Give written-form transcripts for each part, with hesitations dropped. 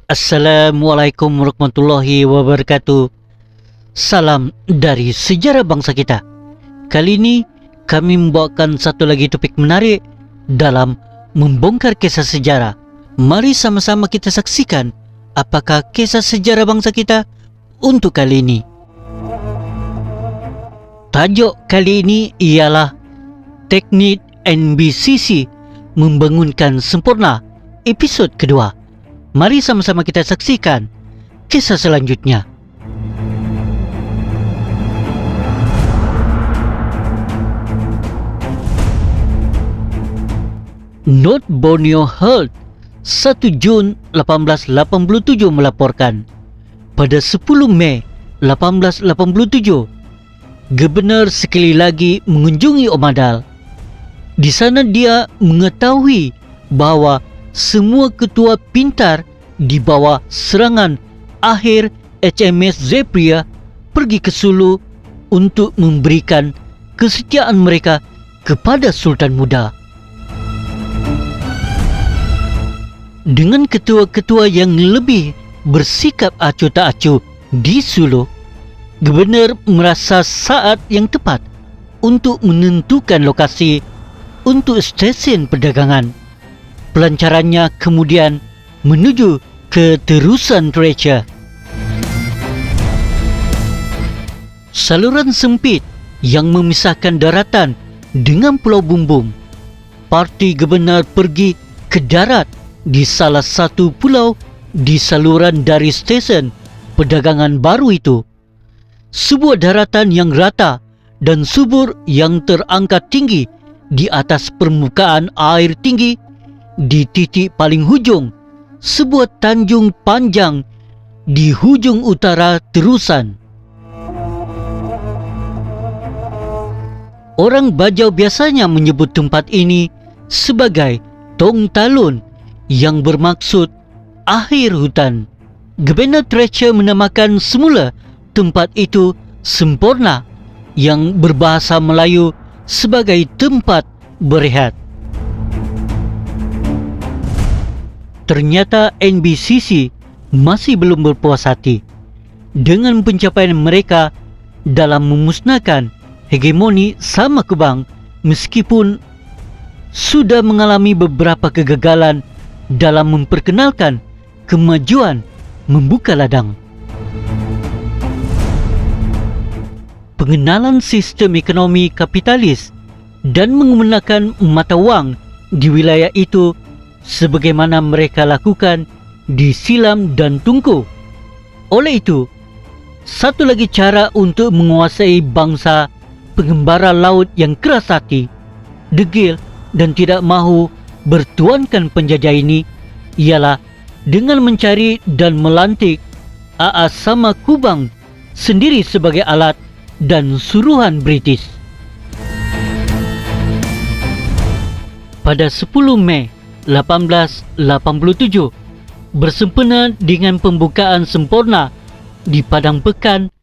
Assalamualaikum warahmatullahi wabarakatuh. Salam dari sejarah bangsa kita. Kali ini kami membawakan satu lagi topik menarik dalam membongkar kisah sejarah. Mari sama-sama kita saksikan apakah kisah sejarah bangsa kita untuk kali ini. Tajuk kali ini ialah Teknik NBCC Membangunkan Sempurna, episod kedua. Mari sama-sama kita saksikan kisah selanjutnya. North Borneo Herald 1 Jun 1887 melaporkan, pada 10 Mei 1887, Gubernur sekali lagi mengunjungi Omadal. Di sana dia mengetahui bahawa semua ketua pintar di bawah serangan akhir HMS Zephyr pergi ke Sulu untuk memberikan kesetiaan mereka kepada Sultan Muda. Dengan ketua-ketua yang lebih bersikap acuh tak acuh di Sulu, Gubernur merasa saat yang tepat untuk menentukan lokasi untuk stesen perdagangan. Pelancarannya kemudian menuju ke terusan Treasure. Saluran sempit yang memisahkan daratan dengan Pulau Bumbung. Parti Gubernur pergi ke darat di salah satu pulau di saluran dari stesen perdagangan baru itu. Sebuah daratan yang rata dan subur yang terangkat tinggi di atas permukaan air tinggi. Di titik paling hujung, sebuah tanjung panjang di hujung utara terusan. Orang Bajau biasanya menyebut tempat ini sebagai Tong Talun, yang bermaksud akhir hutan. Gubernur Treasure menamakan semula tempat itu Sempurna, yang berbahasa Melayu sebagai tempat berehat. Ternyata NBCC masih belum berpuas hati dengan pencapaian mereka dalam memusnahkan hegemoni Sama Kubang, meskipun sudah mengalami beberapa kegagalan dalam memperkenalkan kemajuan membuka ladang. Pengenalan sistem ekonomi kapitalis dan menggunakan mata wang di wilayah itu sebagaimana mereka lakukan di Silam dan Tungku. Oleh itu, satu lagi cara untuk menguasai bangsa pengembara laut yang keras hati, degil dan tidak mahu bertuankan penjajah ini ialah dengan mencari dan melantik A.A. Sama Kubang sendiri sebagai alat dan suruhan British. Pada 10 Mei 1887, bersempena dengan pembukaan sempurna di Padang Pekan,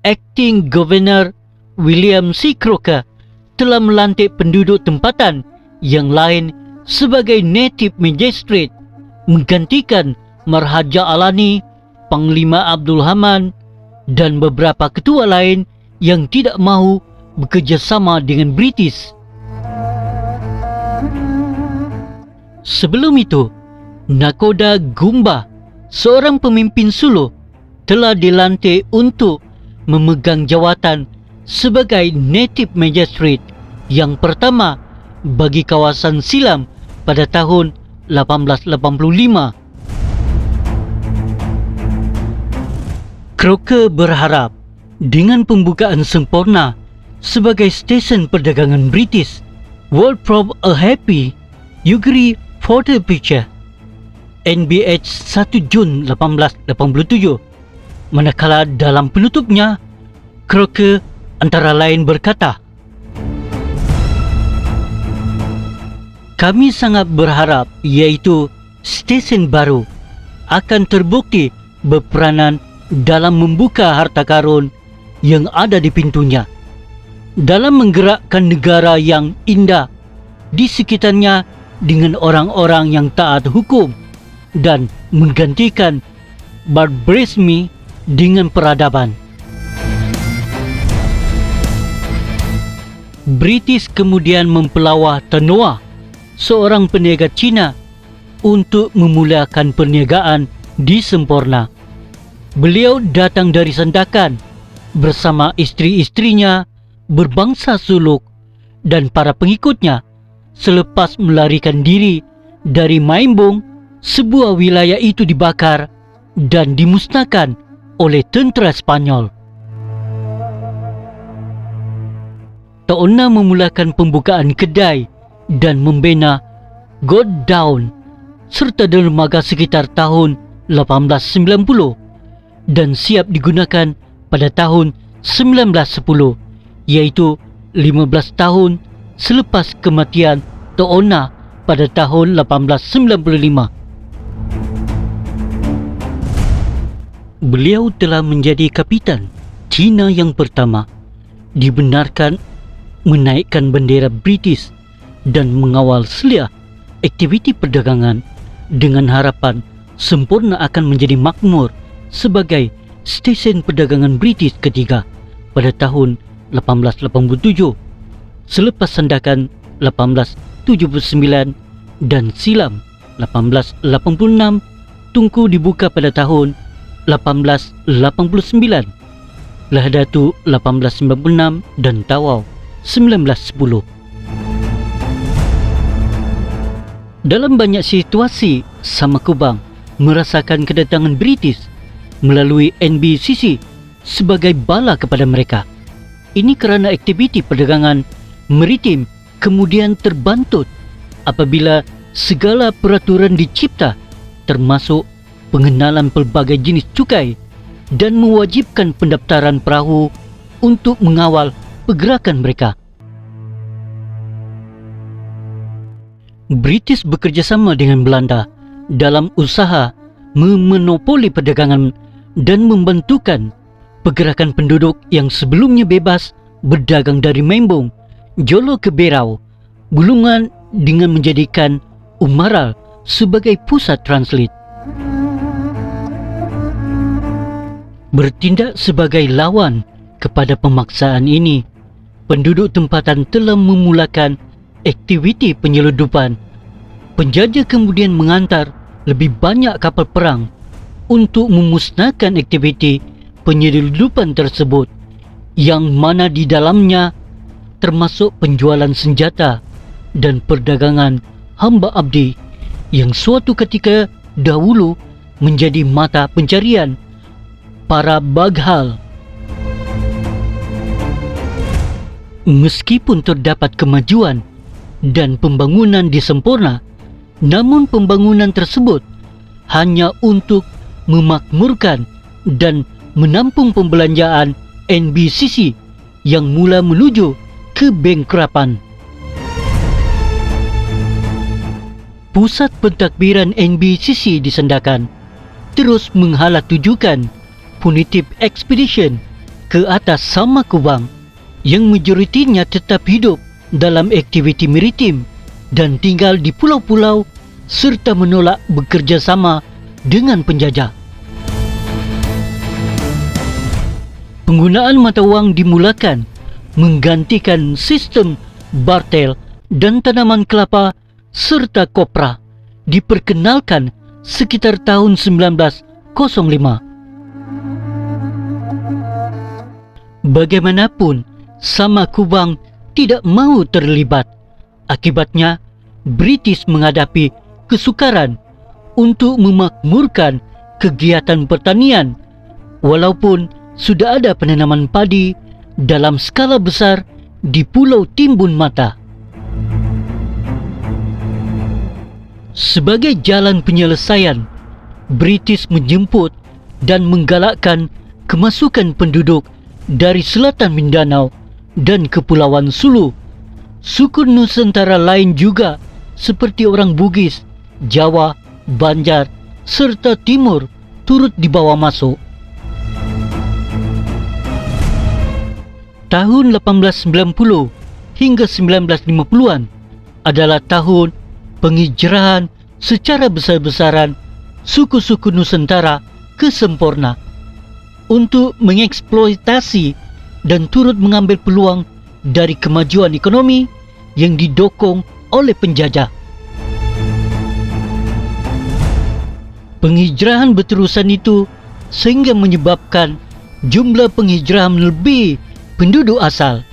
Acting Governor William C. Croker telah melantik penduduk tempatan yang lain sebagai Native Magistrate, menggantikan Marhaja Alani, Panglima Abdul Haman dan beberapa ketua lain yang tidak mahu bekerjasama dengan British. Sebelum itu, Nakoda Gumba, seorang pemimpin Sulu, telah dilantik untuk memegang jawatan sebagai Native Magistrate yang pertama bagi kawasan Silam pada tahun 1885. Croker berharap dengan pembukaan sempurna sebagai stesen perdagangan British, world prove a happy, Ugri for the future. NBH 1 Jun 1887. Manakala dalam penutupnya, Croker antara lain berkata, kami sangat berharap iaitu stesen baru akan terbukti berperanan dalam membuka harta karun yang ada di pintunya, dalam menggerakkan negara yang indah di sekitarnya dengan orang-orang yang taat hukum dan menggantikan barbarisme dengan peradaban. British kemudian mempelawar Tanoa, seorang peniaga Cina, untuk memulakan perniagaan di Semporna. Beliau datang dari Sandakan bersama istri-istrinya berbangsa Suluk dan para pengikutnya selepas melarikan diri dari Maimbung. Sebuah wilayah itu dibakar dan dimusnahkan oleh tentera Spanyol. Taona memulakan pembukaan kedai dan membina Godown serta dermaga sekitar tahun 1890 dan siap digunakan pada tahun 1910, iaitu 15 tahun selepas kematian Taona pada tahun 1895. Beliau telah menjadi kapitan Cina yang pertama, dibenarkan menaikkan bendera British dan mengawal selia aktiviti perdagangan dengan harapan Semporna akan menjadi makmur sebagai stesen perdagangan British ketiga pada tahun 1887 selepas Sandakan 1879 dan silam 1886. Tunku dibuka pada tahun 1889, Lahdatu 1896 dan Tawau 1910. Dalam banyak situasi, Samakubang merasakan kedatangan British melalui NBCC sebagai bala kepada mereka. Ini kerana aktiviti perdagangan maritim kemudian terbantut apabila segala peraturan dicipta, termasuk pengenalan pelbagai jenis cukai dan mewajibkan pendaftaran perahu untuk mengawal pergerakan mereka. British bekerjasama dengan Belanda dalam usaha memonopoli perdagangan dan membantukan pergerakan penduduk yang sebelumnya bebas berdagang dari Maimbung, Jolo ke Berau, Bulungan, dengan menjadikan Umaral sebagai pusat transit. Bertindak sebagai lawan kepada pemaksaan ini, penduduk tempatan telah memulakan aktiviti penyeludupan. Penjajah kemudian mengantar lebih banyak kapal perang untuk memusnahkan aktiviti penyeludupan tersebut, yang mana di dalamnya termasuk penjualan senjata dan perdagangan hamba abdi yang suatu ketika dahulu menjadi mata pencarian para baghal. Meskipun terdapat kemajuan dan pembangunan di Semporna, namun pembangunan tersebut hanya untuk memakmurkan dan menampung pembelanjaan NBCC yang mula menuju kebangkrapan. Pusat pentadbiran NBCC di Sandakan terus menghala tujukan punitive expedition ke atas Samakubang yang majoritinya tetap hidup dalam aktiviti maritim dan tinggal di pulau-pulau serta menolak bekerjasama dengan penjajah. Penggunaan mata wang dimulakan menggantikan sistem bartel dan tanaman kelapa serta kopra diperkenalkan sekitar tahun 1905. Bagaimanapun, Samakubang tidak mau terlibat. Akibatnya, British menghadapi kesukaran untuk memakmurkan kegiatan pertanian, walaupun sudah ada penanaman padi dalam skala besar di Pulau Timbun Mata. Sebagai jalan penyelesaian, British menjemput dan menggalakkan kemasukan penduduk dari selatan Mindanao dan Kepulauan Sulu. Suku Nusantara lain juga seperti orang Bugis, Jawa, Banjar serta Timur turut dibawa masuk. Tahun 1890 hingga 1950-an adalah tahun penghijrahan secara besar-besaran suku-suku Nusantara ke sempurna untuk mengeksploitasi dan turut mengambil peluang dari kemajuan ekonomi yang didokong oleh penjajah. Penghijrahan berterusan itu sehingga menyebabkan jumlah penghijrahan melebihi penduduk asal.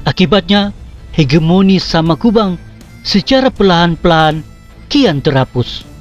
Akibatnya, hegemoni Sama Kubang secara perlahan-perlahan kian terhapus.